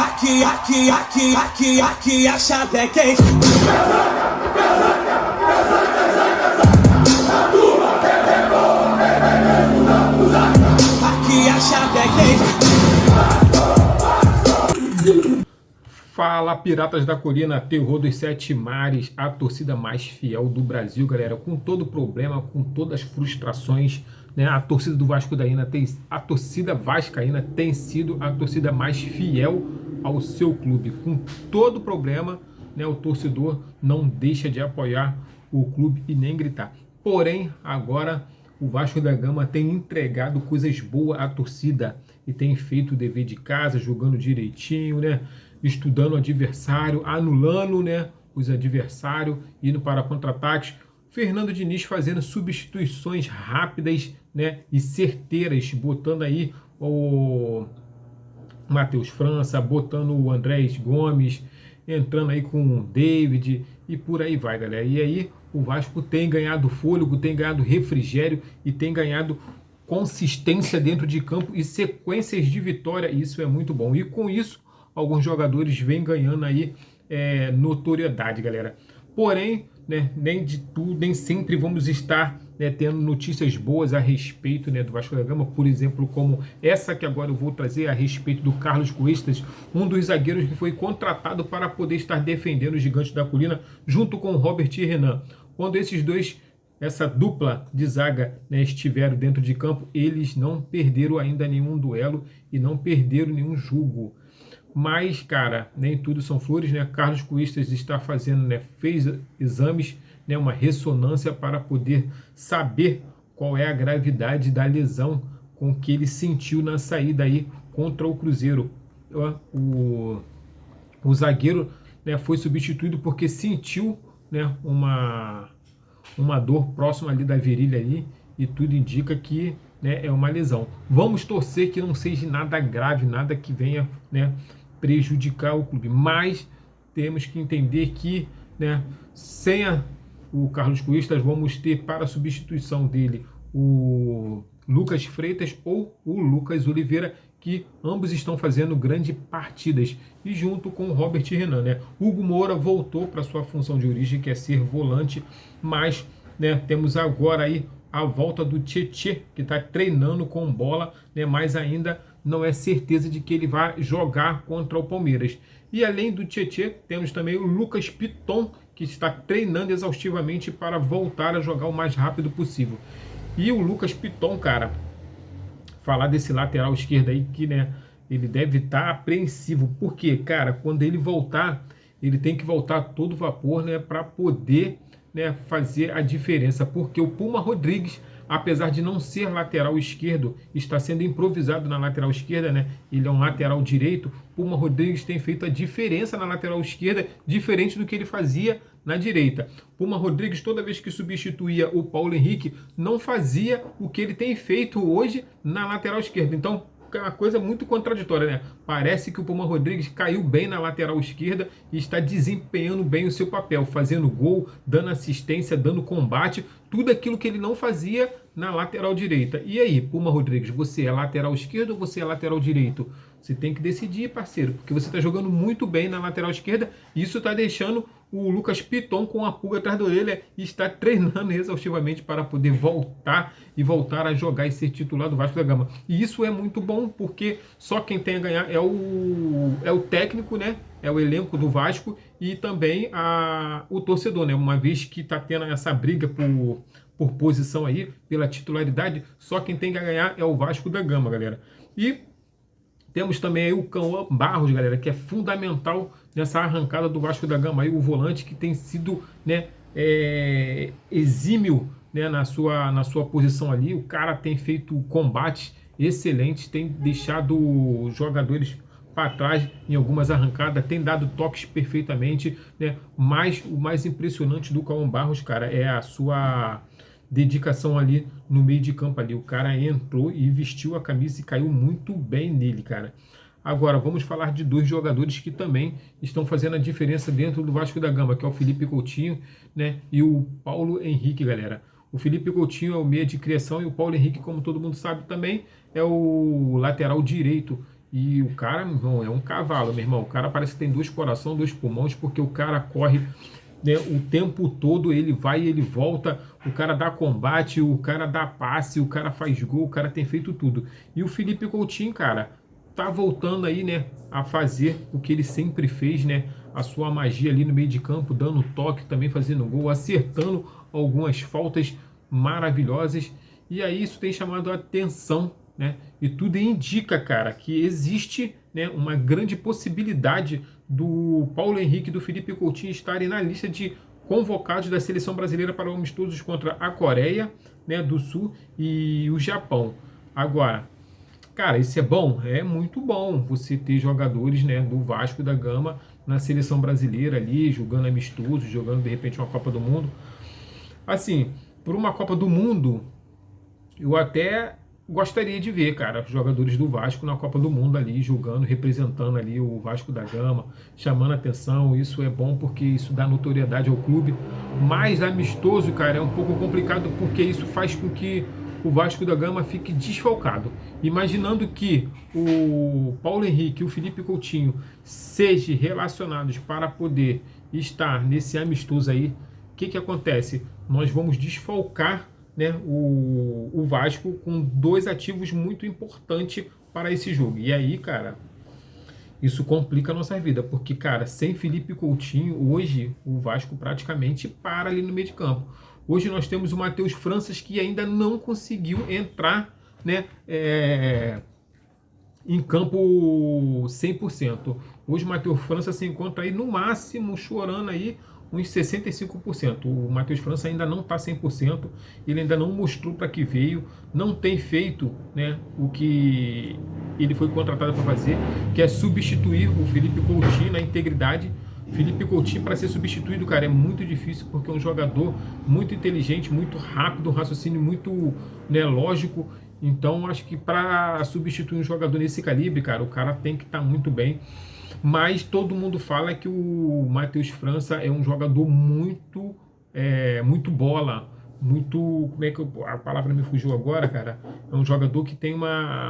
Aqui a chave é quente. Aqui a chave é quente. Fala, Piratas da Colina, terror dos sete mares, a torcida mais fiel do Brasil, galera. Com todo problema, com todas as frustrações, né? A torcida do Vascaína tem sido a torcida mais fiel ao seu clube. Com todo problema, né? O torcedor não deixa de apoiar o clube e nem gritar. Porém, agora o Vasco da Gama tem entregado coisas boas à torcida e tem feito o dever de casa, jogando direitinho, né? Estudando o adversário, anulando, né, os adversários, indo para contra-ataques. Fernando Diniz fazendo substituições rápidas, né, e certeiras, botando aí o Matheus França, botando o Andrés Gomes, entrando aí com o David e por aí vai, galera. E aí o Vasco tem ganhado fôlego, tem ganhado refrigério e tem ganhado consistência dentro de campo e sequências de vitória. Isso é muito bom. E com isso, alguns jogadores vêm ganhando aí notoriedade, galera. Porém, né, nem de tudo, nem sempre vamos estar, né, tendo notícias boas a respeito, né, do Vasco da Gama, por exemplo, como essa que agora eu vou trazer a respeito do Carlos Cuestas, um dos zagueiros que foi contratado para poder estar defendendo os Gigantes da Colina, junto com o Robert e Renan. Quando esses dois, essa dupla de zaga, né, estiveram dentro de campo, eles não perderam ainda nenhum duelo e não perderam nenhum jogo. Mas, cara, nem tudo são flores, né? Carlos Cuestas está fazendo, né, fez exames, né, uma ressonância para poder saber qual é a gravidade da lesão com que ele sentiu na saída aí contra o Cruzeiro. O zagueiro, né, foi substituído porque sentiu, né, uma dor próxima ali da virilha ali e tudo indica que, né, é uma lesão. Vamos torcer que não seja nada grave, nada que venha, né, prejudicar o clube, mas temos que entender que, né, sem o Carlos Cuestas, vamos ter para a substituição dele o Lucas Freitas ou o Lucas Oliveira, que ambos estão fazendo grandes partidas, e junto com o Robert e Renan, né? Hugo Moura voltou para sua função de origem, que é ser volante, mas, né, temos agora aí a volta do Tietê, que está treinando com bola, né, mas ainda não é certeza de que ele vai jogar contra o Palmeiras. E além do Tietê, temos também o Lucas Piton, que está treinando exaustivamente para voltar a jogar o mais rápido possível. E o Lucas Piton, cara, falar desse lateral esquerdo aí que, né, ele deve estar apreensivo. Porque, cara, quando ele voltar, ele tem que voltar a todo vapor, né, para poder, né, fazer a diferença. Porque o Puma Rodrigues, apesar de não ser lateral esquerdo, está sendo improvisado na lateral esquerda, né? Ele é um lateral direito. Puma Rodrigues tem feito a diferença na lateral esquerda, diferente do que ele fazia na direita. Puma Rodrigues, toda vez que substituía o Paulo Henrique, não fazia o que ele tem feito hoje na lateral esquerda. Então, é uma coisa muito contraditória, né? Parece que o Puma Rodrigues caiu bem na lateral esquerda e está desempenhando bem o seu papel, fazendo gol, dando assistência, dando combate, tudo aquilo que ele não fazia na lateral direita. E aí, Puma Rodrigues, você é lateral esquerdo ou você é lateral direito? Você tem que decidir, parceiro, porque você está jogando muito bem na lateral esquerda e isso está deixando o Lucas Piton com a pulga atrás da orelha e está treinando exaustivamente para poder voltar a jogar e ser titular do Vasco da Gama. E isso é muito bom, porque só quem tem a ganhar é o técnico, né? É o elenco do Vasco e também o torcedor, né? Uma vez que está tendo essa briga por posição aí, pela titularidade, só quem tem que ganhar é o Vasco da Gama, galera. E temos também aí o Cauã Barros, galera, que é fundamental nessa arrancada do Vasco da Gama. Aí o volante que tem sido, né, exímio, né, na sua posição ali. O cara tem feito combates excelentes, tem deixado os jogadores para trás em algumas arrancadas, tem dado toques perfeitamente, né? Mas o mais impressionante do Cauã Barros, cara, é a sua dedicação ali no meio de campo ali. O cara entrou e vestiu a camisa e caiu muito bem nele, cara. Agora, vamos falar de dois jogadores que também estão fazendo a diferença dentro do Vasco da Gama, que é o Felipe Coutinho, né, e o Paulo Henrique, galera. O Felipe Coutinho é o meia de criação e o Paulo Henrique, como todo mundo sabe também, é o lateral direito. E o cara, meu irmão, é um cavalo, meu irmão. O cara parece que tem 2 corações, 2 pulmões, porque o cara corre, né, o tempo todo, ele vai e ele volta, o cara dá combate, o cara dá passe, o cara faz gol, o cara tem feito tudo. E o Felipe Coutinho, cara, tá voltando aí, né, a fazer o que ele sempre fez, né, a sua magia ali no meio de campo, dando toque, também fazendo gol, acertando algumas faltas maravilhosas. E aí isso tem chamado a atenção, né? E tudo indica, cara, que existe, né, uma grande possibilidade do Paulo Henrique e do Felipe Coutinho estarem na lista de convocados da seleção brasileira para amistosos contra a Coreia, né, do Sul e o Japão. Agora, cara, isso é bom? É muito bom você ter jogadores, né, do Vasco da Gama na seleção brasileira ali, jogando amistoso, jogando de repente uma Copa do Mundo. Assim, por uma Copa do Mundo, eu até gostaria de ver, cara, jogadores do Vasco na Copa do Mundo ali, jogando, representando ali o Vasco da Gama, chamando atenção. Isso é bom porque isso dá notoriedade ao clube. Mas amistoso, cara, é um pouco complicado porque isso faz com que o Vasco da Gama fique desfalcado. Imaginando que o Paulo Henrique e o Felipe Coutinho sejam relacionados para poder estar nesse amistoso aí, o que acontece? Nós vamos desfalcar, né, o Vasco com 2 ativos muito importantes para esse jogo. E aí, cara, isso complica a nossa vida, porque, cara, sem Felipe Coutinho, hoje o Vasco praticamente para ali no meio de campo. Hoje nós temos o Matheus França que ainda não conseguiu entrar, né, em campo 100%. Hoje o Matheus França se encontra aí no máximo chorando aí uns 65%. O Matheus França ainda não está 100%, ele ainda não mostrou para que veio, não tem feito, né, o que ele foi contratado para fazer, que é substituir o Felipe Coutinho na integridade. Felipe Coutinho, para ser substituído, cara, é muito difícil, porque é um jogador muito inteligente, muito rápido, um raciocínio muito, né, lógico. Então, acho que para substituir um jogador nesse calibre, cara, o cara tem que estar muito bem. Mas todo mundo fala que o Matheus França é um jogador muito, muito bola, muito, como é que a palavra me fugiu agora, cara? É um jogador que tem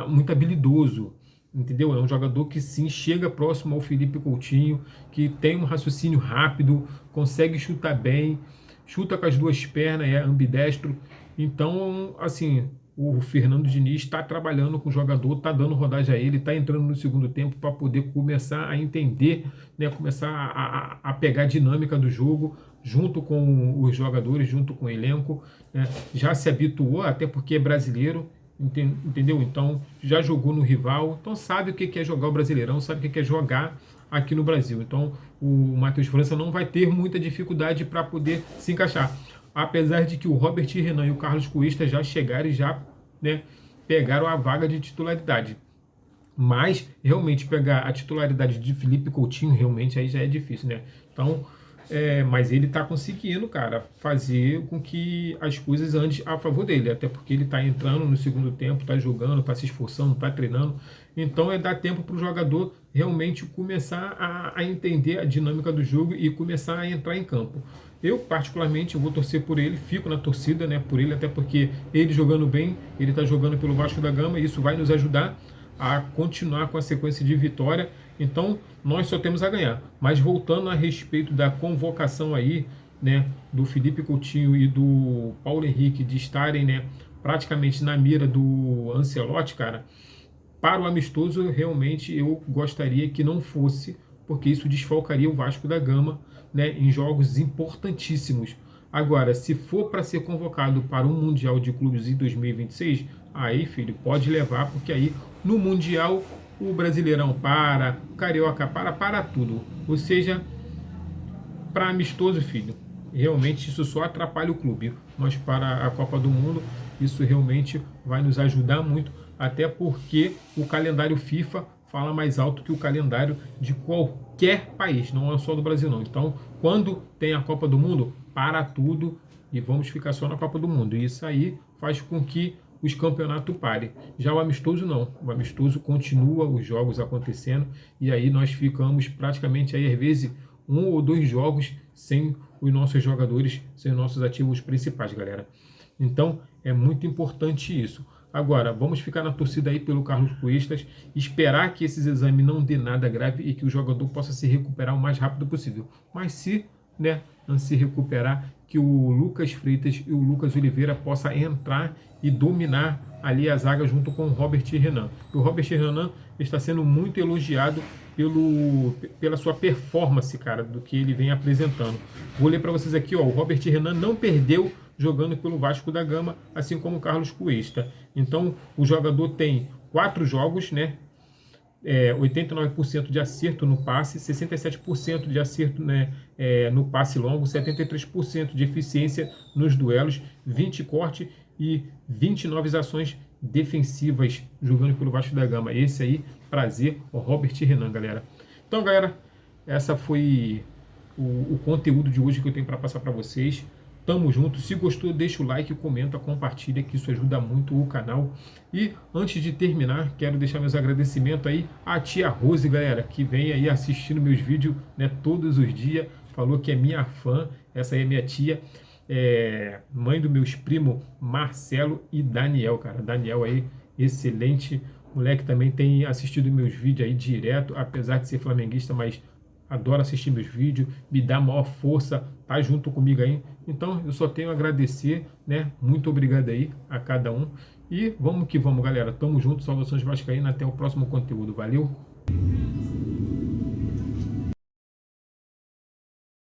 muito habilidoso, entendeu? É um jogador que sim chega próximo ao Felipe Coutinho, que tem um raciocínio rápido, consegue chutar bem, chuta com as 2 pernas, é ambidestro. Então, assim, o Fernando Diniz está trabalhando com o jogador, está dando rodagem a ele, está entrando no segundo tempo para poder começar a entender, né, começar a pegar a dinâmica do jogo junto com os jogadores, junto com o elenco, né? Já se habituou, até porque é brasileiro, entendeu? Então já jogou no rival, então sabe o que é jogar o Brasileirão, sabe o que é jogar aqui no Brasil. Então o Matheus França não vai ter muita dificuldade para poder se encaixar. Apesar de que o Robert Renan e o Carlos Cuesta já chegaram e já, né, pegaram a vaga de titularidade. Mas realmente pegar a titularidade de Felipe Coutinho, realmente aí já é difícil, né? Então, mas ele está conseguindo, cara, fazer com que as coisas andem a favor dele, até porque ele está entrando no segundo tempo, está jogando, está se esforçando, está treinando. Então dar tempo para o jogador realmente começar a entender a dinâmica do jogo e começar a entrar em campo. Eu, particularmente, vou torcer por ele, fico na torcida, né, por ele, até porque ele jogando bem, ele está jogando pelo Vasco da Gama, e isso vai nos ajudar a continuar com a sequência de vitória. Então, nós só temos a ganhar. Mas voltando a respeito da convocação aí, né, do Felipe Coutinho e do Paulo Henrique de estarem, né, praticamente na mira do Ancelotti, cara, para o amistoso, realmente eu gostaria que não fosse, porque isso desfalcaria o Vasco da Gama, né, em jogos importantíssimos. Agora, se for para ser convocado para um Mundial de Clubes em 2026, aí, filho, pode levar, porque aí no Mundial o Brasileirão para, o Carioca para tudo. Ou seja, para amistoso, filho, realmente isso só atrapalha o clube. Mas para a Copa do Mundo, isso realmente vai nos ajudar muito, até porque o calendário FIFA fala mais alto que o calendário de qualquer país, não é só do Brasil não. Então, quando tem a Copa do Mundo, para tudo e vamos ficar só na Copa do Mundo. E isso aí faz com que os campeonatos parem. Já o amistoso não. O amistoso continua os jogos acontecendo e aí nós ficamos praticamente aí às vezes 1 ou 2 jogos sem os nossos jogadores, sem os nossos ativos principais, galera. Então, é muito importante isso. Agora, vamos ficar na torcida aí pelo Carlos Cuestas, esperar que esses exames não dê nada grave e que o jogador possa se recuperar o mais rápido possível. Mas se, né, não se recuperar, que o Lucas Freitas e o Lucas Oliveira possam entrar e dominar ali a zaga junto com o Robert Renan. O Robert Renan está sendo muito elogiado pela sua performance, cara, do que ele vem apresentando. Vou ler para vocês aqui, ó, o Robert Renan não perdeu jogando pelo Vasco da Gama, assim como o Carlos Cuesta. Então, o jogador tem 4 jogos, né? 89% de acerto no passe, 67% de acerto, né, no passe longo, 73% de eficiência nos duelos, 20 corte e 29 ações defensivas jogando pelo Vasco da Gama. Esse aí, prazer, o Robert Renan, galera. Então, galera, essa foi o conteúdo de hoje que eu tenho para passar para vocês. Tamo junto. Se gostou, deixa o like, comenta, compartilha, que isso ajuda muito o canal. E antes de terminar, quero deixar meus agradecimentos aí à tia Rose, galera, que vem aí assistindo meus vídeos, né, todos os dias. Falou que é minha fã. Essa aí é minha tia, mãe dos meus primos Marcelo e Daniel, cara. Daniel aí, excelente moleque, também tem assistido meus vídeos aí direto, apesar de ser flamenguista, mas adora assistir meus vídeos, me dá maior força, tá junto comigo aí. Então eu só tenho a agradecer, né? Muito obrigado aí a cada um. E vamos que vamos, galera. Tamo junto, saudações vascaínas, até o próximo conteúdo. Valeu!